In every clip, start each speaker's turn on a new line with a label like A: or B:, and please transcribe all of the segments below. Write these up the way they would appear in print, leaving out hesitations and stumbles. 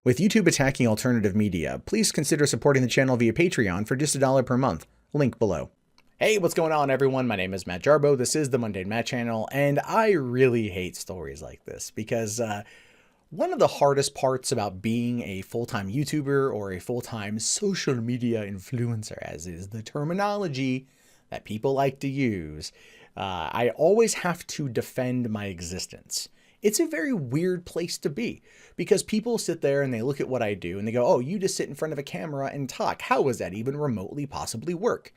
A: With YouTube attacking alternative media, please consider supporting the channel via Patreon for just $1 per month. Link below. Hey, what's going on, everyone? My name is Matt Jarbo. This is the Mundane Matt channel, and I really hate stories like this because one of the hardest parts about being a full-time YouTuber or a full-time social media influencer, as is the terminology that people like to use, I always have to defend my existence. It's a very weird place to be because people sit there and they look at what I do and they go, oh, you just sit in front of a camera and talk. How does that even remotely possibly work?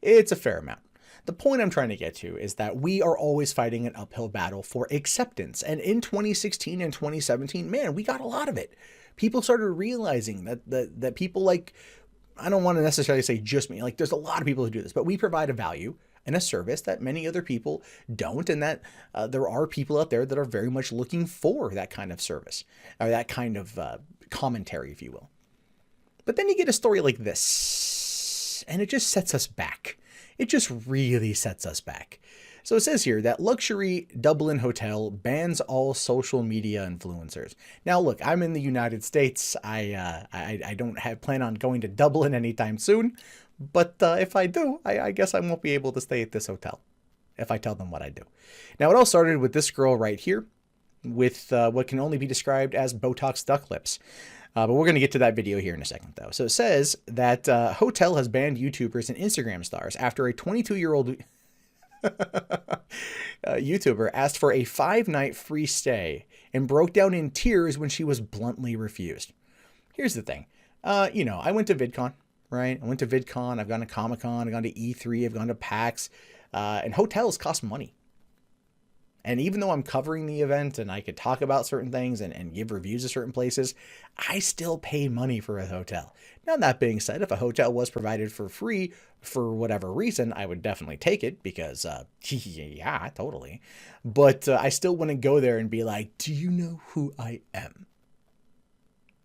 A: It's a fair amount. The point I'm trying to get to is that we are always fighting an uphill battle for acceptance. And in 2016 and 2017, man, we got a lot of it. People started realizing that people like, I don't want to necessarily say just me, like there's a lot of people who do this, but we provide a value and a service that many other people don't, and that there are people out there that are very much looking for that kind of service, or that kind of commentary, if you will. But then you get a story like this, and it just sets us back. It just really sets us back. So it says here that luxury Dublin Hotel bans all social media influencers. Now, look, I'm in the United States. I don't plan on going to Dublin anytime soon. But if I do, I guess I won't be able to stay at this hotel if I tell them what I do. Now, it all started with this girl right here with what can only be described as Botox duck lips. But we're going to get to that video here in a second, though. So it says that hotel has banned YouTubers and Instagram stars after a 22-year-old YouTuber asked for a 5-night free stay and broke down in tears when she was bluntly refused. Here's the thing. I went to VidCon. Right? I went to VidCon, I've gone to Comic-Con, I've gone to E3, I've gone to PAX, and hotels cost money. And even though I'm covering the event and I could talk about certain things and give reviews of certain places, I still pay money for a hotel. Now, that being said, if a hotel was provided for free for whatever reason, I would definitely take it because, yeah, totally. But I still wouldn't go there and be like, do you know who I am?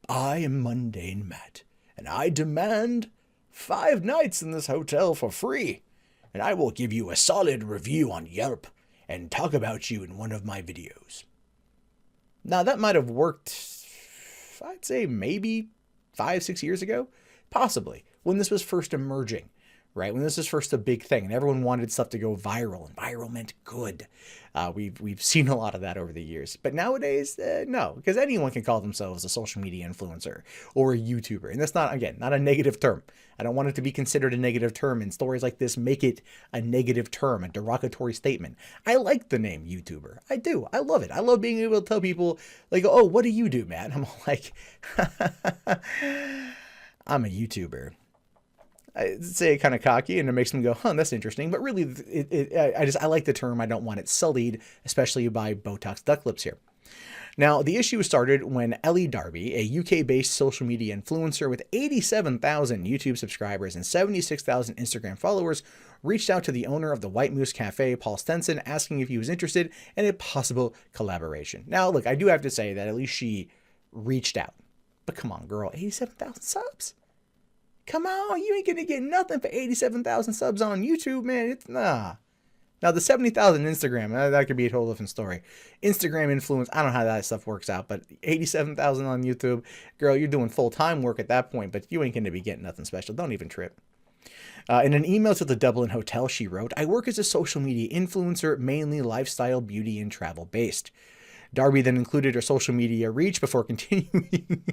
A: I am Mundane Matt. And I demand 5 nights in this hotel for free. And I will give you a solid review on Yelp and talk about you in one of my videos. Now, that might have worked, I'd say maybe 5-6 years ago. Possibly, when this was first emerging. Right? When this was first a big thing and everyone wanted stuff to go viral, and viral meant good. We've seen a lot of that over the years. But nowadays, no, because anyone can call themselves a social media influencer or a YouTuber. And that's not, again, not a negative term. I don't want it to be considered a negative term, and stories like this make it a negative term, a derogatory statement. I like the name YouTuber. I do. I love it. I love being able to tell people, like, oh, what do you do, man? I'm like, I'm a YouTuber. I say it kind of cocky and it makes them go, huh, that's interesting. But really, I like the term. I don't want it sullied, especially by Botox duck lips here. Now, the issue started when Elle Darby, a UK-based social media influencer with 87,000 YouTube subscribers and 76,000 Instagram followers, reached out to the owner of the White Moose Cafe, Paul Stenson, asking if he was interested in a possible collaboration. Now, look, I do have to say that at least she reached out. But come on, girl, 87,000 subs? Come on, you ain't gonna get nothing for 87,000 subs on YouTube, man. It's nah. Now, the 70,000 Instagram, that could be a whole different story. Instagram influence, I don't know how that stuff works out, but 87,000 on YouTube, girl, you're doing full-time work at that point, but you ain't gonna be getting nothing special. Don't even trip. In an email to the Dublin Hotel, she wrote, I work as a social media influencer, mainly lifestyle, beauty, and travel based. Darby then included her social media reach before continuing.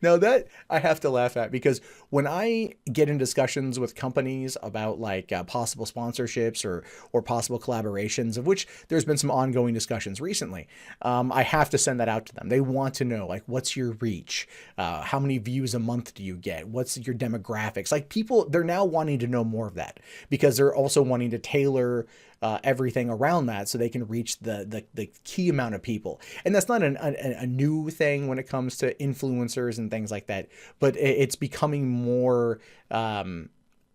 A: Now that I have to laugh at, because when I get in discussions with companies about like possible sponsorships or possible collaborations, of which there's been some ongoing discussions recently, I have to send that out to them. They want to know, like, what's your reach? How many views a month do you get? What's your demographics? Like, people, they're now wanting to know more of that because they're also wanting to tailor everything around that so they can reach the key amount of people. And that's not a new thing when it comes to influencers and things like that, but it's becoming more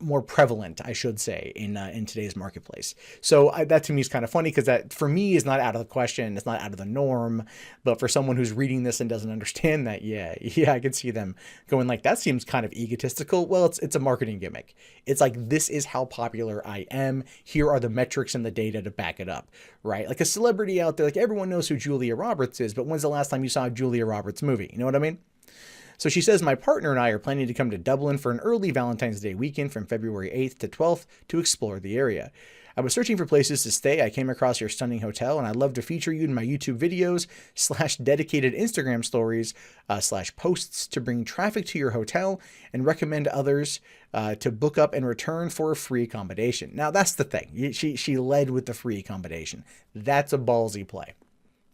A: more prevalent, I should say, in today's marketplace. So that to me is kind of funny, because that for me is not out of the question. It's not out of the norm. But for someone who's reading this and doesn't understand that, yeah, I can see them going like, that seems kind of egotistical. Well, it's a marketing gimmick. It's like, this is how popular I am. Here are the metrics and the data to back it up, right? Like a celebrity out there, like everyone knows who Julia Roberts is, but when's the last time you saw a Julia Roberts movie? You know what I mean? So she says, my partner and I are planning to come to Dublin for an early Valentine's Day weekend from February 8th to 12th to explore the area. I was searching for places to stay. I came across your stunning hotel, and I'd love to feature you in my YouTube videos / dedicated Instagram stories / posts to bring traffic to your hotel and recommend others to book up and return for a free accommodation. Now, that's the thing. She led with the free accommodation. That's a ballsy play.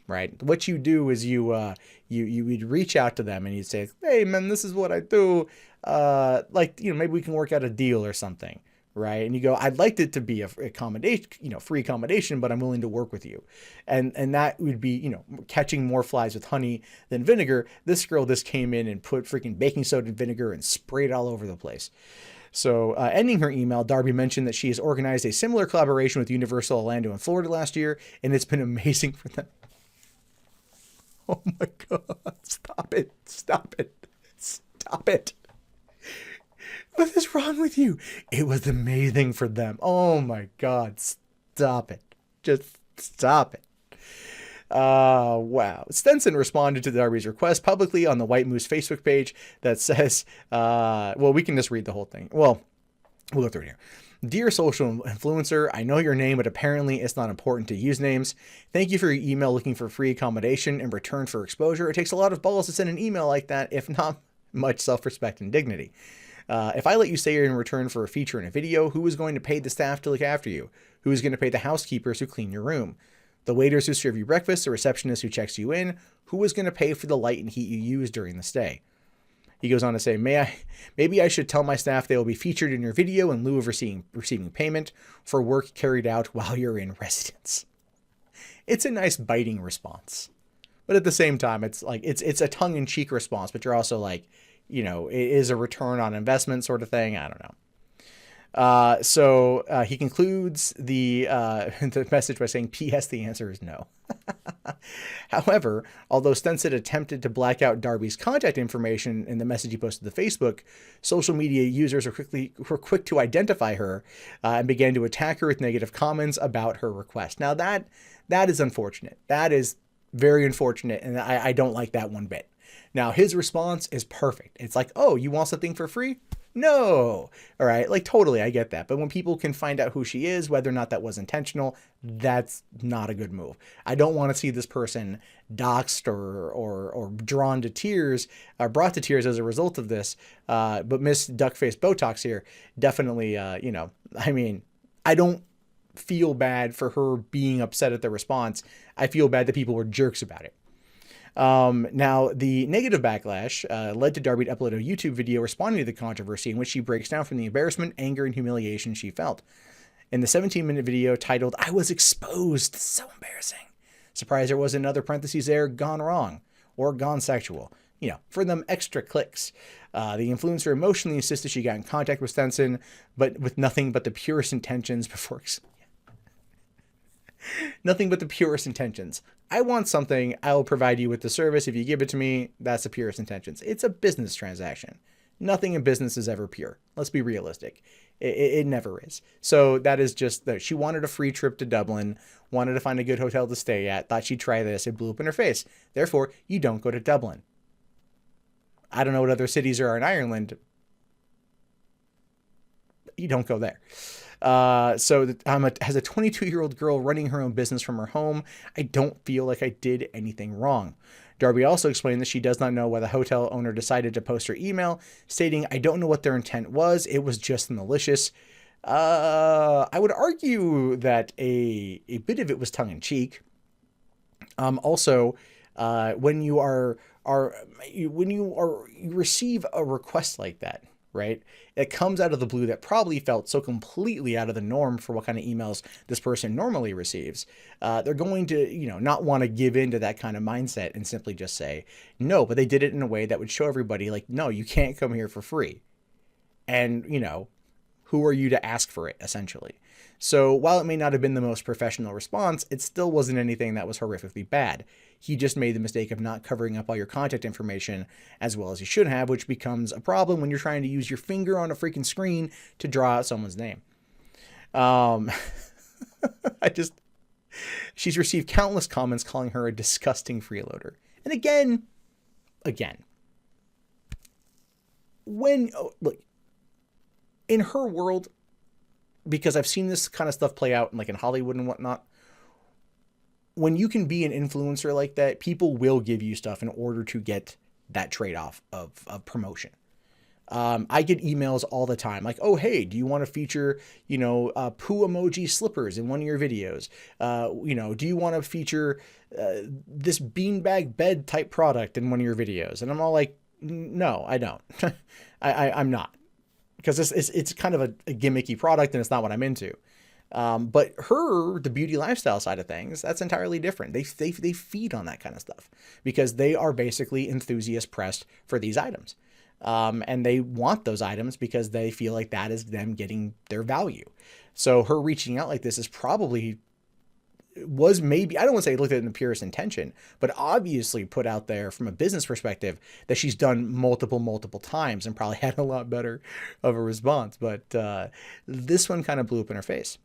A: Right. What you do is you would reach out to them and you'd say, hey, man, this is what I do. Like, maybe we can work out a deal or something. Right. And you go, I'd like it to be a accommodation, free accommodation, but I'm willing to work with you. And that would be, catching more flies with honey than vinegar. This girl just came in and put freaking baking soda and vinegar and sprayed all over the place. So ending her email, Darby mentioned that she has organized a similar collaboration with Universal Orlando in Florida last year, and it's been amazing for them. Oh my God, stop it, stop it, stop it. What is wrong with you? It was amazing for them. Oh my God, stop it. Just stop it. Wow. Stenson responded to Darby's request publicly on the White Moose Facebook page that says, well, we can just read the whole thing. Well, we'll go through it here. Dear social influencer, I know your name, but apparently it's not important to use names. Thank you for your email looking for free accommodation in return for exposure. It takes a lot of balls to send an email like that, if not much self-respect and dignity. If I let you stay in return for a feature in a video, who is going to pay the staff to look after you? Who is going to pay the housekeepers who clean your room? The waiters who serve you breakfast, the receptionist who checks you in? Who is going to pay for the light and heat you use during the stay? He goes on to say, maybe I should tell my staff they will be featured in your video in lieu of receiving payment for work carried out while you're in residence. It's a nice biting response. But at the same time, it's like, it's a tongue-in-cheek response, but you're also like, it is a return on investment sort of thing. I don't know. So he concludes the message by saying, P.S. the answer is no. However, although Stenson attempted to black out Darby's contact information in the message he posted to Facebook, social media users were quick to identify her and began to attack her with negative comments about her request. Now that is unfortunate. That is very unfortunate, and I don't like that one bit. Now his response is perfect. It's like, oh, you want something for free? No. All right. Like, totally. I get that. But when people can find out who she is, whether or not that was intentional, that's not a good move. I don't want to see this person doxxed or drawn to tears or brought to tears as a result of this. But Miss Duckface Botox here definitely, I don't feel bad for her being upset at the response. I feel bad that people were jerks about it. Now, the negative backlash led to Darby to upload a YouTube video responding to the controversy in which she breaks down from the embarrassment, anger, and humiliation she felt. In the 17-minute video titled, I was exposed, so embarrassing. Surprised there wasn't another parentheses there, gone wrong, or gone sexual. For them extra clicks. The influencer emotionally insisted she got in contact with Stenson, but with nothing but the purest intentions before... Nothing but the purest intentions. I want something, I will provide you with the service. If you give it to me, that's the purest intentions. It's a business transaction. Nothing in business is ever pure. Let's be realistic. It never is. So that is just that she wanted a free trip to Dublin, wanted to find a good hotel to stay at, thought she'd try this, it blew up in her face. Therefore, you don't go to Dublin. I don't know what other cities there are in Ireland. You don't go there. As a 22-year-old girl running her own business from her home, I don't feel like I did anything wrong. Darby also explained that she does not know why the hotel owner decided to post her email, stating, I don't know what their intent was. It was just malicious. I would argue that a bit of it was tongue-in-cheek. Also, when you receive a request like that, right? It comes out of the blue that probably felt so completely out of the norm for what kind of emails this person normally receives. They're going to, not want to give in to that kind of mindset and simply just say no, but they did it in a way that would show everybody like, no, you can't come here for free. And, who are you to ask for it, essentially? So while it may not have been the most professional response, it still wasn't anything that was horrifically bad. He just made the mistake of not covering up all your contact information as well as you should have, which becomes a problem when you're trying to use your finger on a freaking screen to draw out someone's name. She's received countless comments calling her a disgusting freeloader. And again, look, in her world, because I've seen this kind of stuff play out in Hollywood and whatnot, when you can be an influencer like that, people will give you stuff in order to get that trade-off of promotion. I get emails all the time like, oh, hey, do you want to feature, poo emoji slippers in one of your videos? Do you want to feature this beanbag bed type product in one of your videos? And I'm all like, no, I don't. I'm not. Because it's kind of a gimmicky product and it's not what I'm into. But the beauty lifestyle side of things, that's entirely different. They feed on that kind of stuff because they are basically enthusiast pressed for these items. And they want those items because they feel like that is them getting their value. So her reaching out like this was maybe, I don't want to say looked at it in the purest intention, but obviously put out there from a business perspective that she's done multiple times and probably had a lot better of a response. But this one kind of blew up in her face.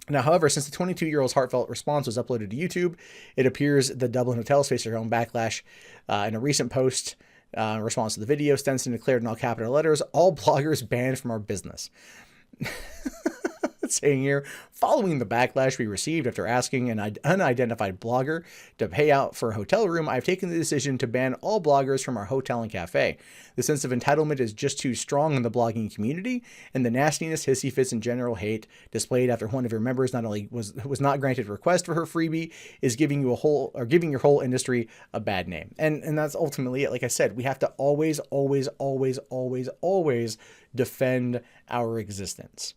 A: Now, however, since the 22-year-old's heartfelt response was uploaded to YouTube, it appears the Dublin Hotel has faced their own backlash. In a recent post, in response to the video, Stenson declared in all capital letters, all bloggers banned from our business. Saying here, following the backlash we received after asking an unidentified blogger to pay out for a hotel room, I've taken the decision to ban all bloggers from our hotel and cafe. The sense of entitlement is just too strong in the blogging community, and the nastiness, hissy fits, and general hate displayed after one of your members not only was not granted a request for her freebie is giving your whole industry a bad name. And that's ultimately it. Like I said, we have to always defend our existence.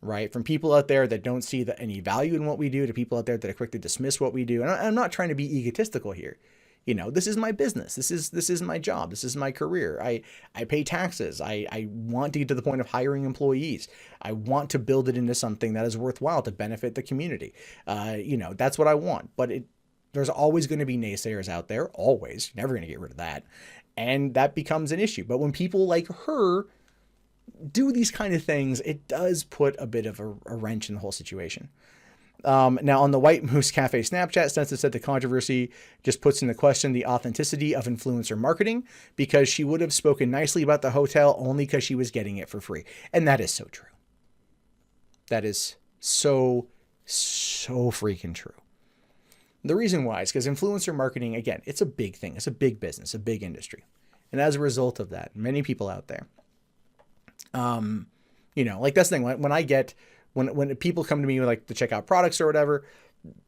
A: Right? From people out there that don't see any value in what we do to people out there that are quick to dismiss what we do. And I'm not trying to be egotistical here. This is my business. This is my job. This is my career. I pay taxes. I want to get to the point of hiring employees. I want to build it into something that is worthwhile to benefit the community. That's what I want. But there's always going to be naysayers out there. Always. You're never going to get rid of that. And that becomes an issue. But when people like her do these kind of things, it does put a bit of a wrench in the whole situation. Now, on the White Moose Cafe Snapchat, Stenson said the controversy just puts into question the authenticity of influencer marketing because she would have spoken nicely about the hotel only because she was getting it for free. And that is so true. That is so freaking true. The reason why is because influencer marketing, again, it's a big thing. It's a big business, a big industry. And as a result of that, many people out there, that's the thing. When people come to me to check out products or whatever,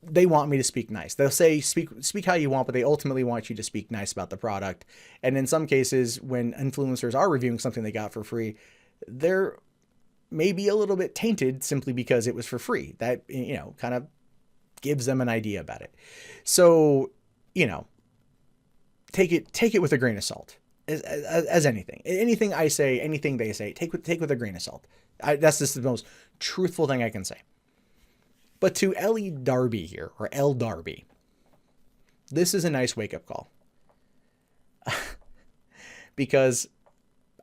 A: they want me to speak nice. They'll say, speak how you want, but they ultimately want you to speak nice about the product. And in some cases, when influencers are reviewing something they got for free, they're maybe a little bit tainted simply because it was for free. That, kind of gives them an idea about it. So, take it with a grain of salt. As anything I say, anything they say, take with a grain of salt. That's just the most truthful thing I can say. But to Elle Darby here, or Elle Darby, this is a nice wake-up call. Because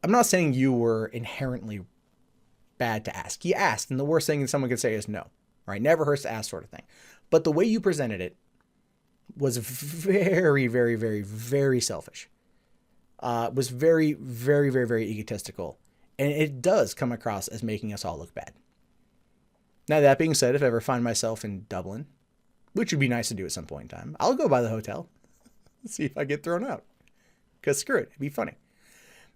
A: I'm not saying you were inherently bad to ask. You asked, and the worst thing someone could say is no. Right? Never hurts to ask, sort of thing. But the way you presented it was very, very, very, very selfish. Was very, very, very, very egotistical. And it does come across as making us all look bad. Now, that being said, if I ever find myself in Dublin, which would be nice to do at some point in time, I'll go by the hotel. See if I get thrown out. Because screw it. It'd be funny.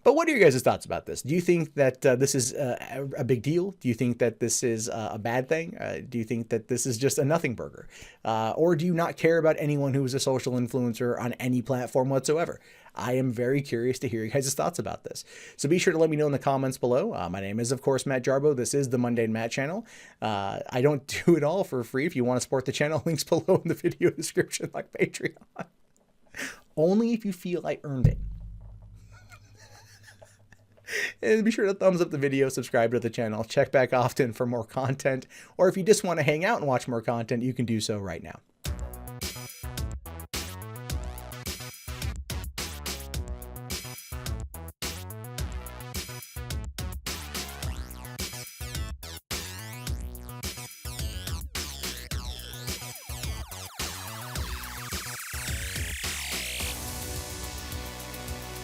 A: But what are your guys' thoughts about this? Do you think that this is a big deal? Do you think that this is a bad thing? Do you think that this is just a nothing burger? Or do you not care about anyone who is a social influencer on any platform whatsoever? I am very curious to hear your guys' thoughts about this. So be sure to let me know in the comments below. My name is, of course, Matt Jarbo. This is the Mundane Matt channel. I don't do it all for free. If you want to support the channel, links below in the video description, like Patreon. Only if you feel I earned it. And be sure to thumbs up the video, subscribe to the channel, check back often for more content, or if you just want to hang out and watch more content, you can do so right now.